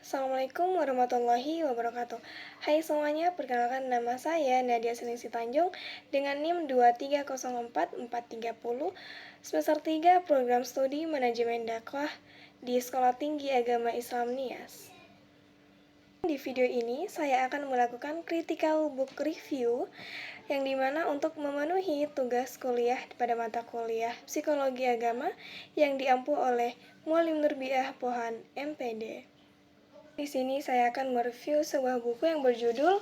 Assalamualaikum warahmatullahi wabarakatuh. Hai semuanya, perkenalkan nama saya Nadia Seningsi Tanjung dengan NIM 2304430 semester 3 Program Studi Manajemen Dakwah di Sekolah Tinggi Agama Islam NIAS. Di video ini saya akan melakukan critical book review yang dimana untuk memenuhi tugas kuliah pada mata kuliah Psikologi Agama yang diampu oleh Mualim Nurbiah Pohan MPD. Di sini saya akan mereview sebuah buku yang berjudul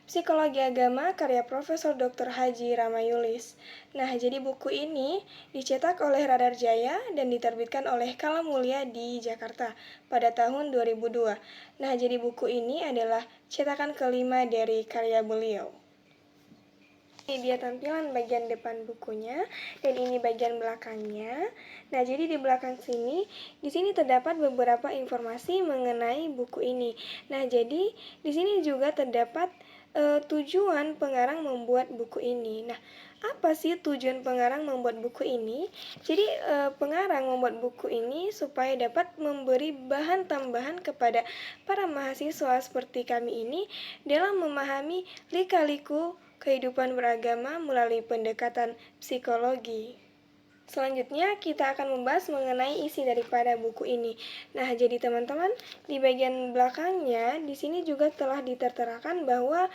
Psikologi Agama karya Profesor Dr. Haji Ramayulis. Nah, jadi buku ini dicetak oleh Radar Jaya dan diterbitkan oleh Kala Mulia di Jakarta pada tahun 2002. Nah, jadi buku ini adalah cetakan kelima dari karya beliau. Ini dia tampilan bagian depan bukunya dan ini bagian belakangnya. Nah, jadi di belakang sini, di sini terdapat beberapa informasi mengenai buku ini. Nah, jadi di sini juga terdapat tujuan pengarang membuat buku ini. Nah, apa sih tujuan pengarang membuat buku ini? Jadi pengarang membuat buku ini supaya dapat memberi bahan tambahan kepada para mahasiswa seperti kami ini dalam memahami lika-liku kehidupan beragama melalui pendekatan psikologi. Selanjutnya kita akan membahas mengenai isi daripada buku ini. Nah, jadi teman-teman, di bagian belakangnya di sini juga telah diterterakan bahwa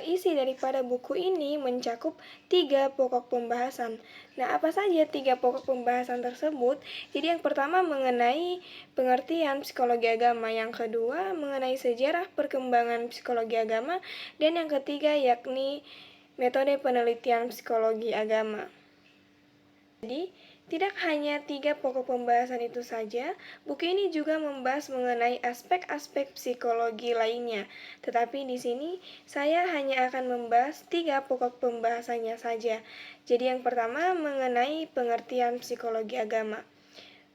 isi daripada buku ini mencakup 3 pokok pembahasan. Nah, apa saja 3 pokok pembahasan tersebut? Jadi yang pertama mengenai pengertian psikologi agama, yang kedua mengenai sejarah perkembangan psikologi agama, dan yang ketiga yakni metode penelitian psikologi agama. Jadi, tidak hanya 3 pokok pembahasan itu saja, buku ini juga membahas mengenai aspek-aspek psikologi lainnya. Tetapi di sini saya hanya akan membahas 3 pokok pembahasannya saja. Jadi yang pertama mengenai pengertian psikologi agama.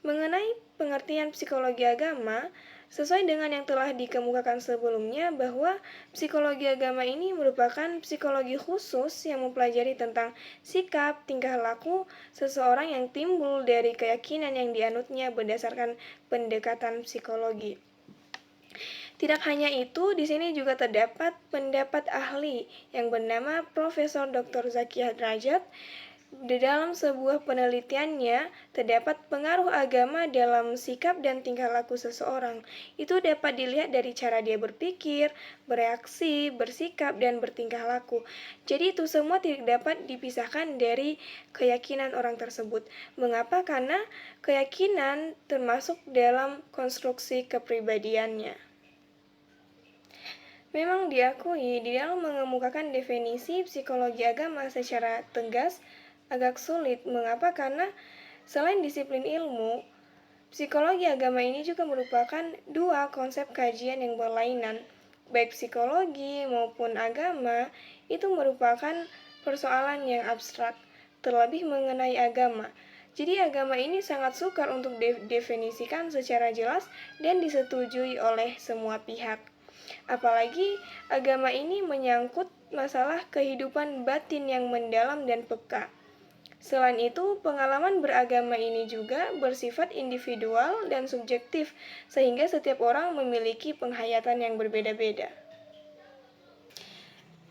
Mengenai pengertian psikologi agama, sesuai dengan yang telah dikemukakan sebelumnya bahwa psikologi agama ini merupakan psikologi khusus yang mempelajari tentang sikap, tingkah laku seseorang yang timbul dari keyakinan yang dianutnya berdasarkan pendekatan psikologi. Tidak hanya itu, di sini juga terdapat pendapat ahli yang bernama Profesor Dr. Zaki Derajat. Di dalam sebuah penelitiannya, terdapat pengaruh agama dalam sikap dan tingkah laku seseorang. Itu dapat dilihat dari cara dia berpikir, bereaksi, bersikap, dan bertingkah laku. Jadi itu semua tidak dapat dipisahkan dari keyakinan orang tersebut. Mengapa? Karena keyakinan termasuk dalam konstruksi kepribadiannya. Memang diakui di dalam mengemukakan definisi psikologi agama secara tegas agak sulit. Mengapa? Karena selain disiplin ilmu, psikologi agama ini juga merupakan 2 konsep kajian yang berlainan. Baik psikologi maupun agama itu merupakan persoalan yang abstrak, terlebih mengenai agama. Jadi agama ini sangat sukar untuk didefinisikan secara jelas dan disetujui oleh semua pihak. Apalagi agama ini menyangkut masalah kehidupan batin yang mendalam dan peka. Selain itu, pengalaman beragama ini juga bersifat individual dan subjektif, sehingga setiap orang memiliki penghayatan yang berbeda-beda.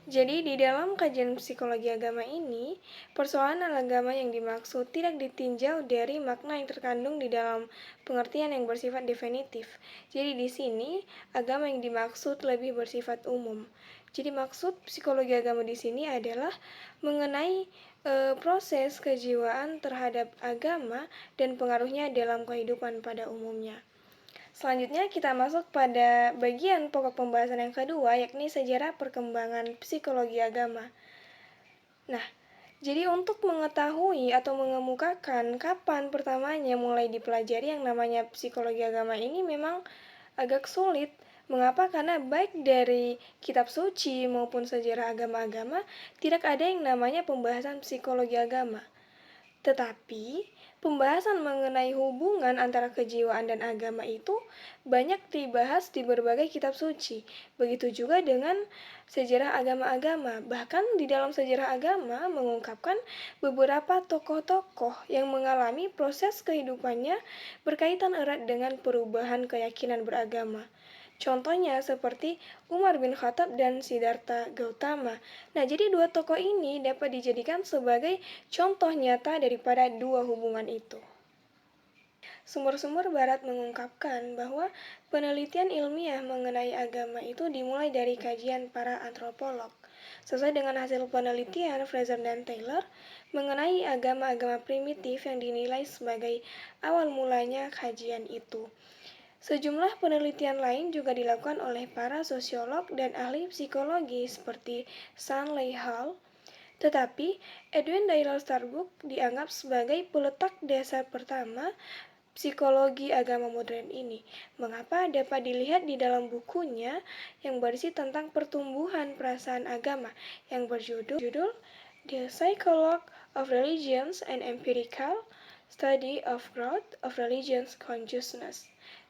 Jadi, di dalam kajian psikologi agama ini, persoalan agama yang dimaksud tidak ditinjau dari makna yang terkandung di dalam pengertian yang bersifat definitif. Jadi, di sini agama yang dimaksud lebih bersifat umum. Jadi, maksud psikologi agama di sini adalah mengenai proses kejiwaan terhadap agama dan pengaruhnya dalam kehidupan pada umumnya. Selanjutnya kita masuk pada bagian pokok pembahasan yang kedua, yakni sejarah perkembangan psikologi agama. Nah, jadi untuk mengetahui atau mengemukakan kapan pertamanya mulai dipelajari yang namanya psikologi agama ini memang agak sulit. Mengapa? Karena baik dari kitab suci maupun sejarah agama-agama tidak ada yang namanya pembahasan psikologi agama. Tetapi Pembahasan mengenai hubungan antara kejiwaan dan agama itu banyak dibahas di berbagai kitab suci. Begitu juga dengan sejarah agama-agama. Bahkan di dalam sejarah agama mengungkapkan beberapa tokoh-tokoh yang mengalami proses kehidupannya berkaitan erat dengan perubahan keyakinan beragama. Contohnya seperti Umar bin Khattab dan Siddhartha Gautama. Nah, jadi dua tokoh ini dapat dijadikan sebagai contoh nyata daripada dua hubungan itu. Sumber-sumber barat mengungkapkan bahwa penelitian ilmiah mengenai agama itu dimulai dari kajian para antropolog. Sesuai dengan hasil penelitian Fraser dan Taylor mengenai agama-agama primitif yang dinilai sebagai awal mulanya kajian itu. Sejumlah penelitian lain juga dilakukan oleh para sosiolog dan ahli psikologi seperti Stanley Hall, tetapi Edwin Dale Starbuck dianggap sebagai peletak dasar pertama psikologi agama modern ini. Mengapa? Dapat dilihat di dalam bukunya yang berisi tentang pertumbuhan perasaan agama yang berjudul The Psychology of Religions and Empirical Study of Growth of Religious Consciousness.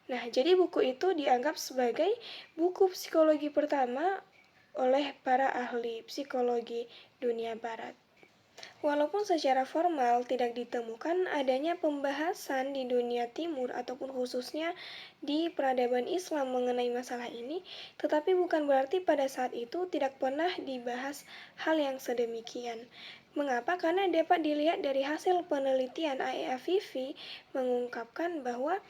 Nah, jadi buku itu dianggap sebagai buku psikologi pertama oleh para ahli psikologi dunia barat. Walaupun secara formal tidak ditemukan adanya pembahasan di dunia timur ataupun khususnya di peradaban Islam mengenai masalah ini, tetapi bukan berarti pada saat itu tidak pernah dibahas hal yang sedemikian. Mengapa? Karena dapat dilihat dari hasil penelitian AEFVV mengungkapkan bahwa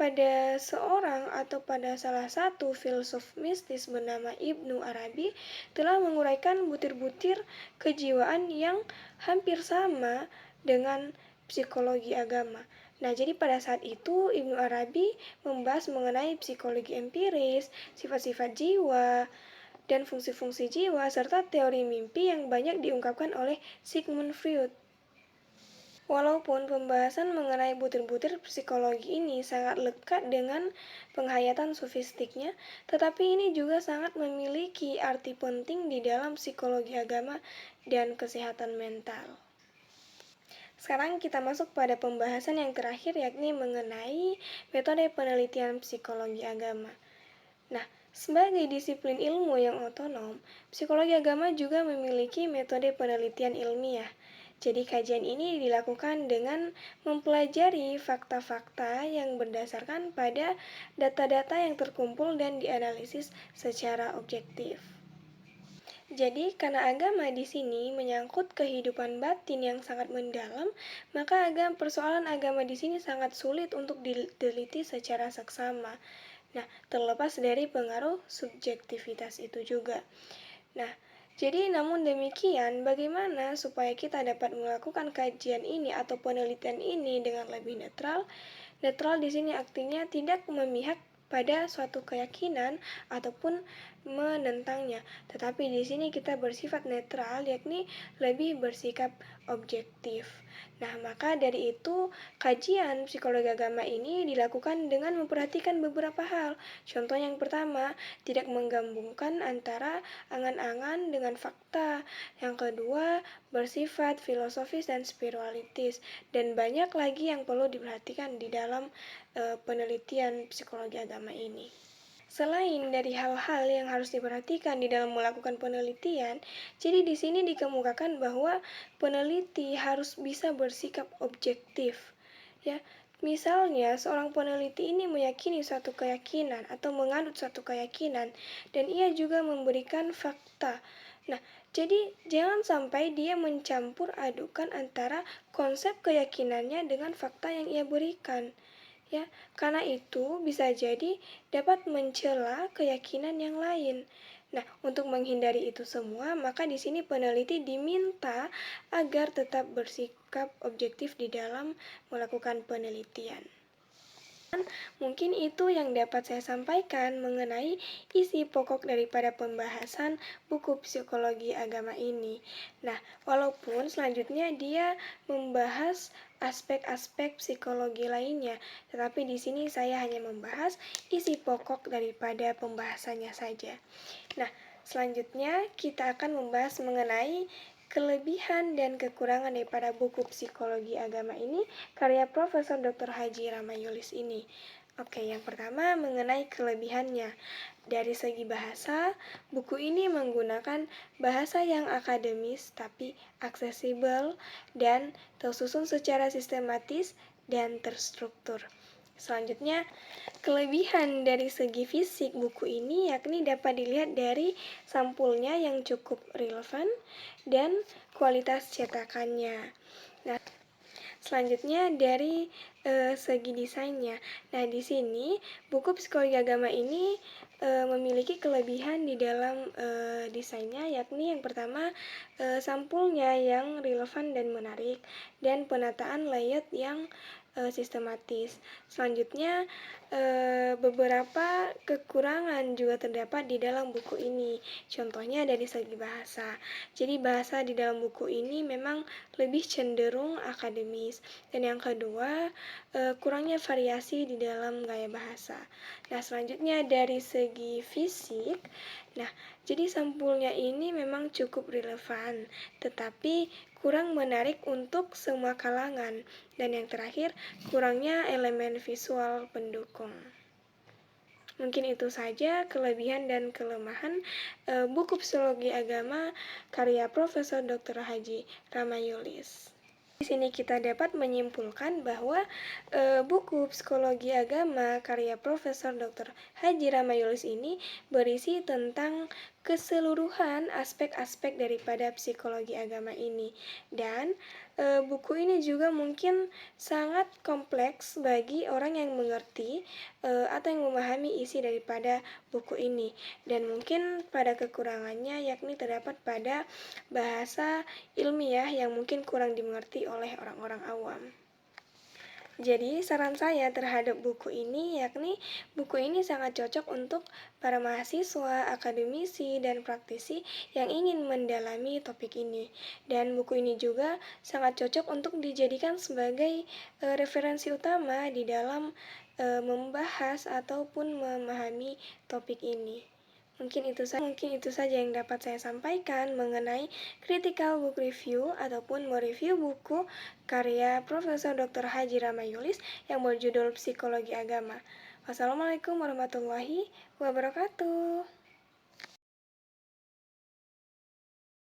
pada seorang atau pada salah satu filsuf mistis bernama Ibnu Arabi telah menguraikan butir-butir kejiwaan yang hampir sama dengan psikologi agama. Nah, jadi pada saat itu Ibnu Arabi membahas mengenai psikologi empiris, sifat-sifat jiwa, dan fungsi-fungsi jiwa, serta teori mimpi yang banyak diungkapkan oleh Sigmund Freud. Walaupun pembahasan mengenai butir-butir psikologi ini sangat lekat dengan penghayatan sofistiknya, tetapi ini juga sangat memiliki arti penting di dalam psikologi agama dan kesehatan mental. Sekarang kita masuk pada pembahasan yang terakhir, yakni mengenai metode penelitian psikologi agama. Nah, sebagai disiplin ilmu yang otonom, psikologi agama juga memiliki metode penelitian ilmiah. Jadi kajian ini dilakukan dengan mempelajari fakta-fakta yang berdasarkan pada data-data yang terkumpul dan dianalisis secara objektif. Jadi, karena agama di sini menyangkut kehidupan batin yang sangat mendalam, maka persoalan agama di sini sangat sulit untuk diteliti secara seksama. Nah, terlepas dari pengaruh subjektivitas itu juga. Nah, jadi namun demikian, bagaimana supaya kita dapat melakukan kajian ini atau penelitian ini dengan lebih netral? Netral di sini artinya tidak memihak pada suatu keyakinan ataupun menentangnya. Tetapi di sini kita bersifat netral, yakni lebih bersikap objektif. Nah, maka dari itu kajian psikologi agama ini dilakukan dengan memperhatikan beberapa hal. Contoh yang pertama, tidak menggabungkan antara angan-angan dengan fakta. Yang kedua, bersifat filosofis dan spiritualitis. Dan banyak lagi yang perlu diperhatikan di dalam penelitian psikologi agama ini. Selain dari hal-hal yang harus diperhatikan di dalam melakukan penelitian, jadi di sini dikemukakan bahwa peneliti harus bisa bersikap objektif. Ya, misalnya seorang peneliti ini meyakini suatu keyakinan atau menganut suatu keyakinan dan ia juga memberikan fakta. Nah, jadi jangan sampai dia mencampur adukan antara konsep keyakinannya dengan fakta yang ia berikan. Ya, karena itu bisa jadi dapat mencela keyakinan yang lain. Nah, untuk menghindari itu semua, maka di sini peneliti diminta agar tetap bersikap objektif di dalam melakukan penelitian. Mungkin itu yang dapat saya sampaikan mengenai isi pokok daripada pembahasan buku psikologi agama ini. Nah, walaupun selanjutnya dia membahas aspek-aspek psikologi lainnya, tetapi di sini saya hanya membahas isi pokok daripada pembahasannya saja. Nah, selanjutnya kita akan membahas mengenai kelebihan dan kekurangan daripada buku Psikologi Agama ini, karya Profesor Dr. Haji Ramayulis ini. Oke, yang pertama mengenai kelebihannya. Dari segi bahasa, buku ini menggunakan bahasa yang akademis tapi aksesibel dan tersusun secara sistematis dan terstruktur. Selanjutnya, kelebihan dari segi fisik buku ini yakni dapat dilihat dari sampulnya yang cukup relevan dan kualitas cetakannya. Nah, selanjutnya dari segi desainnya. Nah, di sini buku Psikologi Agama ini memiliki kelebihan di dalam desainnya, yakni yang pertama sampulnya yang relevan dan menarik dan penataan layout yang sistematis. Selanjutnya beberapa kekurangan juga terdapat di dalam buku ini. Contohnya dari segi bahasa. Jadi bahasa di dalam buku ini memang lebih cenderung akademis. Dan yang kedua, kurangnya variasi di dalam gaya bahasa. Nah, selanjutnya dari segi fisik, jadi sampulnya ini memang cukup relevan, tetapi kurang menarik untuk semua kalangan. Dan yang terakhir, kurangnya elemen visual pendukung. Mungkin itu saja kelebihan dan kelemahan buku Psikologi Agama karya Profesor Dr. Haji Ramayulis. Di sini kita dapat menyimpulkan bahwa buku Psikologi Agama karya Profesor Dr. Haji Ramayulis ini berisi tentang keseluruhan aspek-aspek daripada psikologi agama ini. Dan buku ini juga mungkin sangat kompleks bagi orang yang mengerti atau yang memahami isi daripada buku ini. Dan mungkin pada kekurangannya yakni terdapat pada bahasa ilmiah yang mungkin kurang dimengerti oleh orang-orang awam. Jadi saran saya terhadap buku ini yakni buku ini sangat cocok untuk para mahasiswa, akademisi, dan praktisi yang ingin mendalami topik ini. Dan buku ini juga sangat cocok untuk dijadikan sebagai referensi utama di dalam membahas ataupun memahami topik ini. Mungkin itu saja yang dapat saya sampaikan mengenai critical book review ataupun mereview buku karya Profesor Dr. Haji Ramayulis yang berjudul Psikologi Agama. Wassalamualaikum warahmatullahi wabarakatuh.